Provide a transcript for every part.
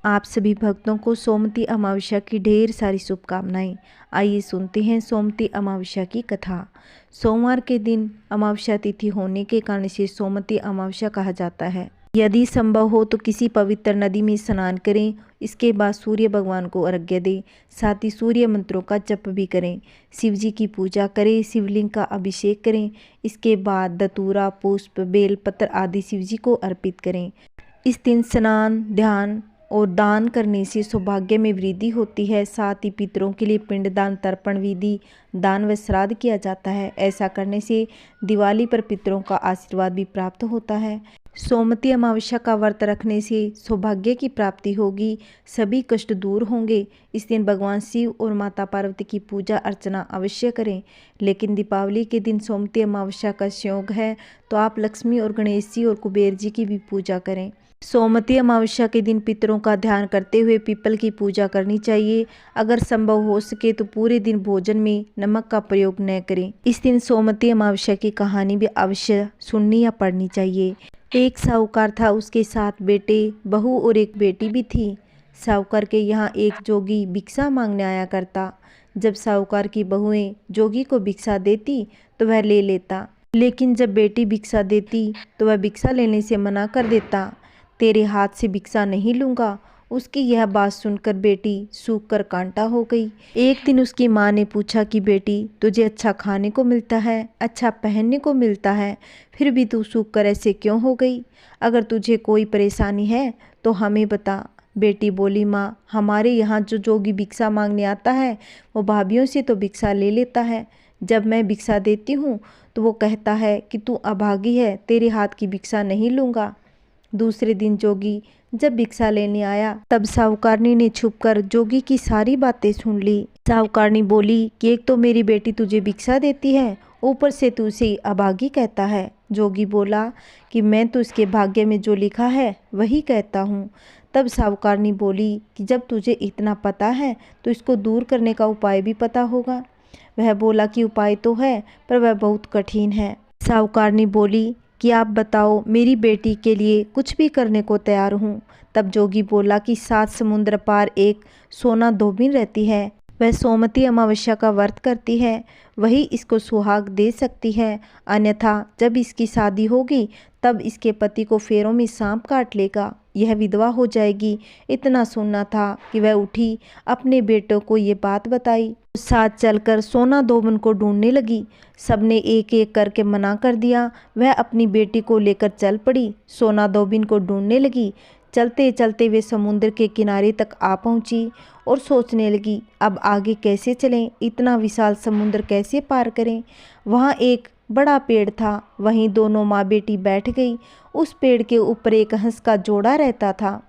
आप सभी भक्तों को सोमवती अमावस्या की ढेर सारी शुभकामनाएं। आइए सुनते हैं सोमवती अमावस्या की कथा। सोमवार के दिन अमावस्या तिथि होने के कारण इसे सोमवती अमावस्या कहा जाता है। यदि संभव हो तो किसी पवित्र नदी में स्नान करें। इसके बाद सूर्य भगवान को अर्घ्य दें। साथ ही सूर्य मंत्रों का जप भी करें। शिव जी की पूजा करें, शिवलिंग का अभिषेक करें। इसके बाद धतूरा, पुष्प, बेलपत्र आदि शिव जी को अर्पित करें। इस दिन स्नान, ध्यान और दान करने से सौभाग्य में वृद्धि होती है। साथ ही पितरों के लिए पिंडदान, तर्पण विधि, दान व श्राद्ध किया जाता है। ऐसा करने से दिवाली पर पितरों का आशीर्वाद भी प्राप्त होता है। सोमवती अमावस्या का व्रत रखने से सौभाग्य की प्राप्ति होगी, सभी कष्ट दूर होंगे। इस दिन भगवान शिव और माता पार्वती की पूजा अर्चना अवश्य करें। लेकिन दीपावली के दिन सोमवती अमावस्या का संयोग है तो आप लक्ष्मी और गणेश जी और कुबेर जी की भी पूजा करें। सोमवती अमावस्या के दिन पितरों का ध्यान करते हुए पीपल की पूजा करनी चाहिए। अगर संभव हो सके तो पूरे दिन भोजन में नमक का प्रयोग न करें। इस दिन सोमवती अमावस्या की कहानी भी अवश्य सुननी या पढ़नी चाहिए। एक साहूकार था, उसके 7 बेटे, बहू और एक बेटी भी थी। साहूकार के यहाँ एक जोगी भिक्षा मांगने आया करता। जब साहूकार की बहुएं जोगी को भिक्षा देती तो वह ले लेता, लेकिन जब बेटी भिक्षा देती तो वह भिक्षा लेने से मना कर देता। तेरे हाथ से भिक्षा नहीं लूँगा। उसकी यह बात सुनकर बेटी सूख कर कांटा हो गई। एक दिन उसकी माँ ने पूछा कि बेटी, तुझे अच्छा खाने को मिलता है, अच्छा पहनने को मिलता है, फिर भी तू सूख कर ऐसे क्यों हो गई? अगर तुझे कोई परेशानी है तो हमें बता। बेटी बोली, माँ, हमारे यहाँ जो जोगी भिक्षा मांगने आता है वो भाभीयों से तो भिक्षा ले लेता है। जब मैं भिक्षा देती हूँ तो वो कहता है कि तू अभागी है, तेरे हाथ की भिक्षा नहीं लूँगा। दूसरे दिन जोगी जब भिक्षा लेने आया तब साहूकारनी ने छुपकर जोगी की सारी बातें सुन ली। साहूकारनी बोली कि एक तो मेरी बेटी तुझे भिक्षा देती है, ऊपर से तू उसे अभागी कहता है। जोगी बोला कि मैं तो इसके भाग्य में जो लिखा है वही कहता हूँ। तब साहूकारनी बोली कि जब तुझे इतना पता है तो इसको दूर करने का उपाय भी पता होगा। वह बोला कि उपाय तो है पर वह बहुत कठिन है। साहूकारनी बोली कि आप बताओ, मेरी बेटी के लिए कुछ भी करने को तैयार हूँ। तब जोगी बोला कि 7 समुद्र पार एक सोना धोबिन रहती है, वह सोमवती अमावस्या का व्रत करती है, वही इसको सुहाग दे सकती है। अन्यथा जब इसकी शादी होगी तब इसके पति को फेरों में सांप काट लेगा, यह विधवा हो जाएगी। इतना सुनना था कि वह उठी, अपने बेटों को ये बात बताई। साथ चलकर सोना धोबिन को ढूंढने लगी। सबने एक एक करके मना कर दिया। वह अपनी बेटी को लेकर चल पड़ी, सोना धोबिन को ढूंढने लगी। चलते चलते वे समुद्र के किनारे तक आ पहुंची और सोचने लगी, अब आगे कैसे चलें, इतना विशाल समुद्र कैसे पार करें। वहाँ एक बड़ा पेड़ था, वहीं दोनों माँ बेटी बैठ गई। उस पेड़ के ऊपर एक हंस का जोड़ा रहता था।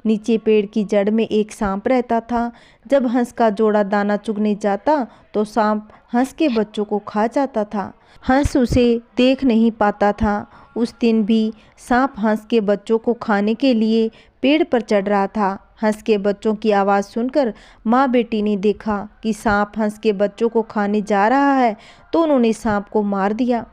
नीचे पेड़ की जड़ में एक सांप रहता था। जब हंस का जोड़ा दाना चुगने जाता तो सांप हंस के बच्चों को खा जाता था। हंस उसे देख नहीं पाता था। उस दिन भी सांप हंस के बच्चों को खाने के लिए पेड़ पर चढ़ रहा था। हंस के बच्चों की आवाज़ सुनकर माँ बेटी ने देखा कि सांप हंस के बच्चों को खाने जा रहा है तो उन्होंने सांप को मार दिया।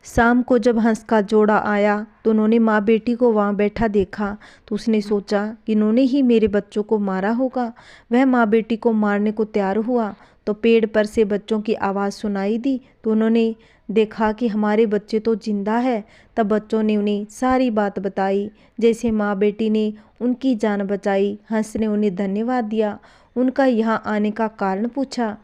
शाम को जब हंस का जोड़ा आया तो उन्होंने माँ बेटी को वहाँ बैठा देखा तो उसने सोचा कि इन्होंने ही मेरे बच्चों को मारा होगा। वह माँ बेटी को मारने को तैयार हुआ तो पेड़ पर से बच्चों की आवाज़ सुनाई दी तो उन्होंने देखा कि हमारे बच्चे तो जिंदा है। तब बच्चों ने उन्हें सारी बात बताई, जैसे माँ बेटी ने उनकी जान बचाई। हंस ने उन्हें धन्यवाद दिया, उनका यहाँ आने का कारण पूछा।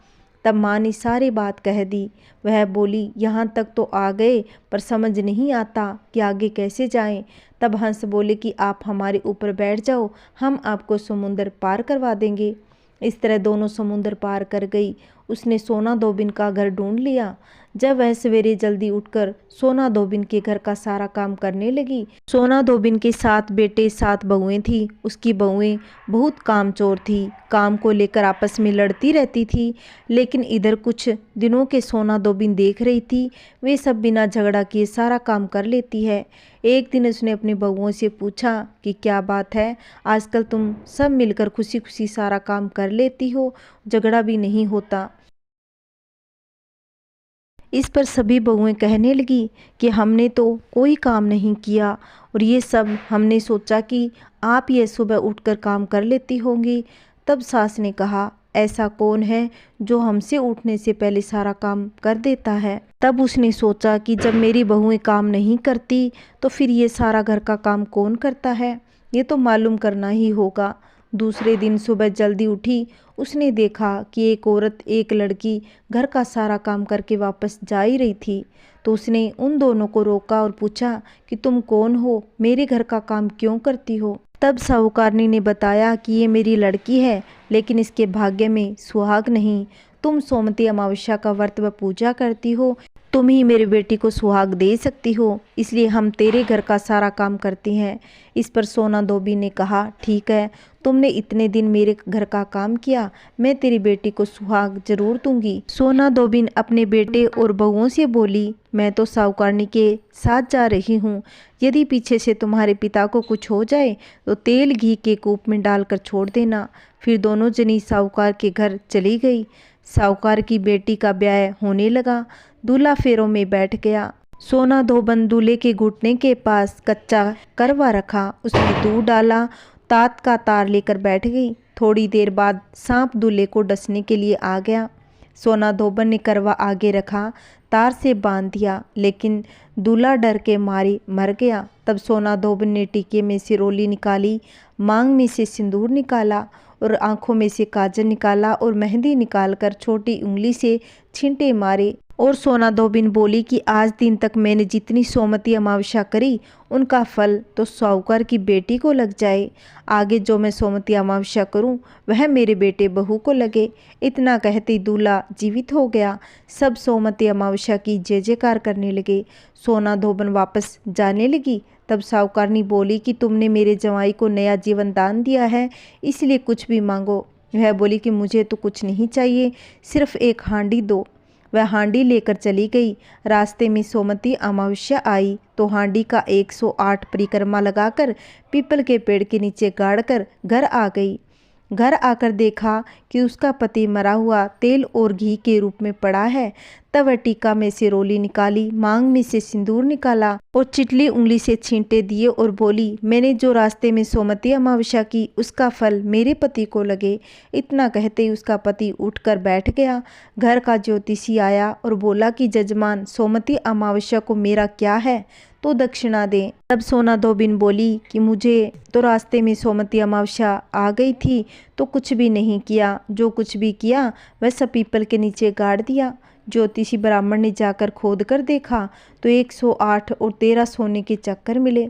तब माँ ने सारी बात कह दी। वह बोली, यहाँ तक तो आ गए पर समझ नहीं आता कि आगे कैसे जाएं। तब हंस बोले कि आप हमारे ऊपर बैठ जाओ, हम आपको समुंदर पार करवा देंगे। इस तरह दोनों समुंदर पार कर गई। उसने सोना धोबिन का घर ढूंढ लिया। जब वह सवेरे जल्दी उठकर सोना धोबिन के घर का सारा काम करने लगी। सोना धोबिन के 7 बेटे 7 बहुएं थी। उसकी बहुएं बहुत कामचोर थी, काम को लेकर आपस में लड़ती रहती थी। लेकिन इधर कुछ दिनों के सोना धोबिन देख रही थी, वे सब बिना झगड़ा किए सारा काम कर लेती है। एक दिन उसने अपनी बहुओं से पूछा कि क्या बात है, आजकल तुम सब मिलकर खुशी खुशी सारा काम कर लेती हो, झगड़ा भी नहीं होता। इस पर सभी बहुएं कहने लगी कि हमने तो कोई काम नहीं किया और ये सब हमने सोचा कि आप ये सुबह उठकर काम कर लेती होंगी। तब सास ने कहा, ऐसा कौन है जो हमसे उठने से पहले सारा काम कर देता है। तब उसने सोचा कि जब मेरी बहुएं काम नहीं करती तो फिर ये सारा घर का काम कौन करता है, ये तो मालूम करना ही होगा। दूसरे दिन सुबह जल्दी उठी, उसने देखा कि एक औरत एक लड़की घर का सारा काम करके वापस जा ही रही थी। तो उसने उन दोनों को रोका और पूछा कि तुम कौन हो, मेरे घर का काम क्यों करती हो। तब साहूकारनी ने बताया कि ये मेरी लड़की है, लेकिन इसके भाग्य में सुहाग नहीं। तुम सोमवती अमावस्या का व्रत व पूजा करती हो, तुम ही मेरी बेटी को सुहाग दे सकती हो, इसलिए हम तेरे घर का सारा काम करती हैं। इस पर सोना धोबी ने कहा, ठीक है, तुमने इतने दिन मेरे घर का काम किया, मैं तेरी बेटी को सुहाग जरूर दूंगी। सोना धोबिन अपने बेटे और बहुओं से बोली, मैं तो साहूकारनी के साथ जा रही हूँ, यदि पीछे से तुम्हारे पिता को कुछ हो जाए तो तेल घी के कूप में डालकर छोड़ देना। फिर दोनों जनी साहूकार के घर चली गई। साहूकार की बेटी का ब्याह होने लगा। दूल्हा फेरों में बैठ गया। सोना धोबन दूल्हे के घुटने के पास कच्चा करवा रखा, उसमें दूध डाला, तात का तार लेकर बैठ गई। थोड़ी देर बाद सांप दूल्हे को डसने के लिए आ गया। सोना धोबन ने करवा आगे रखा, तार से बांध दिया, लेकिन दूल्हा डर के मारे मर गया। तब सोना धोबन ने टीके में से रोली निकाली, मांग में से सिंदूर निकाला और आंखों में से काजल निकाला और मेहंदी निकालकर छोटी उंगली से छींटे मारे। और सोना धोबिन बोली कि आज दिन तक मैंने जितनी सोमवती अमावस्या करी उनका फल तो साहूकार की बेटी को लग जाए। आगे जो मैं सोमवती अमावस्या करूं वह मेरे बेटे बहू को लगे। इतना कहते दूल्हा जीवित हो गया। सब सोमवती अमावस्या की जय जयकार करने लगे। सोना धोबन वापस जाने लगी। तब साहूकारनी बोली कि तुमने मेरे जवाई को नया जीवन दान दिया है, इसलिए कुछ भी मांगो। वह बोली कि मुझे तो कुछ नहीं चाहिए, सिर्फ एक हांडी दो। वह हांडी लेकर चली गई। रास्ते में सोमवती अमावस्या आई तो हांडी का 108 परिक्रमा लगाकर पीपल के पेड़ के नीचे गाड़कर घर आ गई। घर आकर देखा कि उसका पति मरा हुआ तेल और घी के रूप में पड़ा है। तब वह टीका में से रोली निकाली, मांग में से सिंदूर निकाला और चिटली उंगली से छींटे दिए और बोली, मैंने जो रास्ते में सोमवती अमावस्या की उसका फल मेरे पति को लगे। इतना कहते ही उसका पति उठकर बैठ गया। घर का ज्योतिषी आया और बोला कि जजमान, सोमवती अमावस्या को मेरा क्या है, तो दक्षिणा दें। तब सोना धोबिन बोली कि मुझे तो रास्ते में सोमवती अमावस्या आ गई थी तो कुछ भी नहीं किया, जो कुछ भी किया वह सब पीपल के नीचे गाड़ दिया। ज्योतिषी ब्राह्मण ने जाकर खोद कर देखा तो 108 और 13 सोने के चक्कर मिले।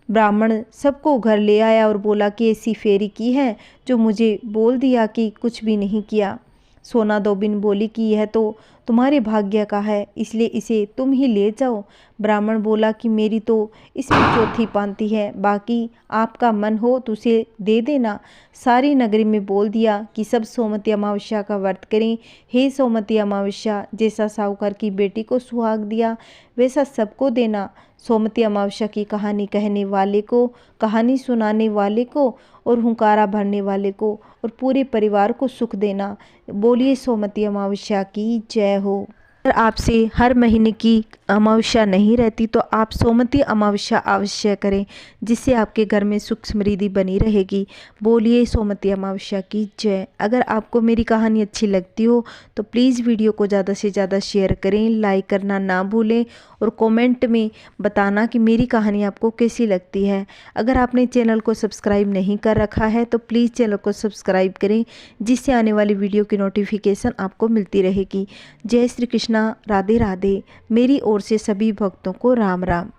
ब्राह्मण सबको घर ले आया और बोला कि ऐसी फेरी की है जो मुझे बोल दिया कि कुछ भी नहीं किया। सोना धोबिन बोली कि यह तो तुम्हारे भाग्य का है, इसलिए इसे तुम ही ले जाओ। ब्राह्मण बोला कि मेरी तो इसमें चौथी पांति है, बाकी आपका मन हो तो उसे दे देना। सारी नगरी में बोल दिया कि सब सोमवती अमावस्या का व्रत करें। हे सोमवती अमावस्या, जैसा साहूकार की बेटी को सुहाग दिया वैसा सबको देना। सोमवती अमावस्या की कहानी कहने वाले को, कहानी सुनाने वाले को और हुंकारा भरने वाले को और पूरे परिवार को सुख देना। बोलिए सोमवती अमावस्या की जय हो। अगर आपसे हर महीने की अमावस्या नहीं रहती तो आप सोमवती अमावस्या अवश्य करें, जिससे आपके घर में सुख समृद्धि बनी रहेगी। बोलिए सोमवती अमावस्या की जय। अगर आपको मेरी कहानी अच्छी लगती हो तो प्लीज़ वीडियो को ज़्यादा से ज़्यादा शेयर करें, लाइक करना ना भूलें और कमेंट में बताना कि मेरी कहानी आपको कैसी लगती है। अगर आपने चैनल को सब्सक्राइब नहीं कर रखा है तो प्लीज़ चैनल को सब्सक्राइब करें, जिससे आने वाली वीडियो की नोटिफिकेशन आपको मिलती रहेगी। जय श्री कृष्णा, राधे राधे। मेरी ओर से सभी भक्तों को राम राम।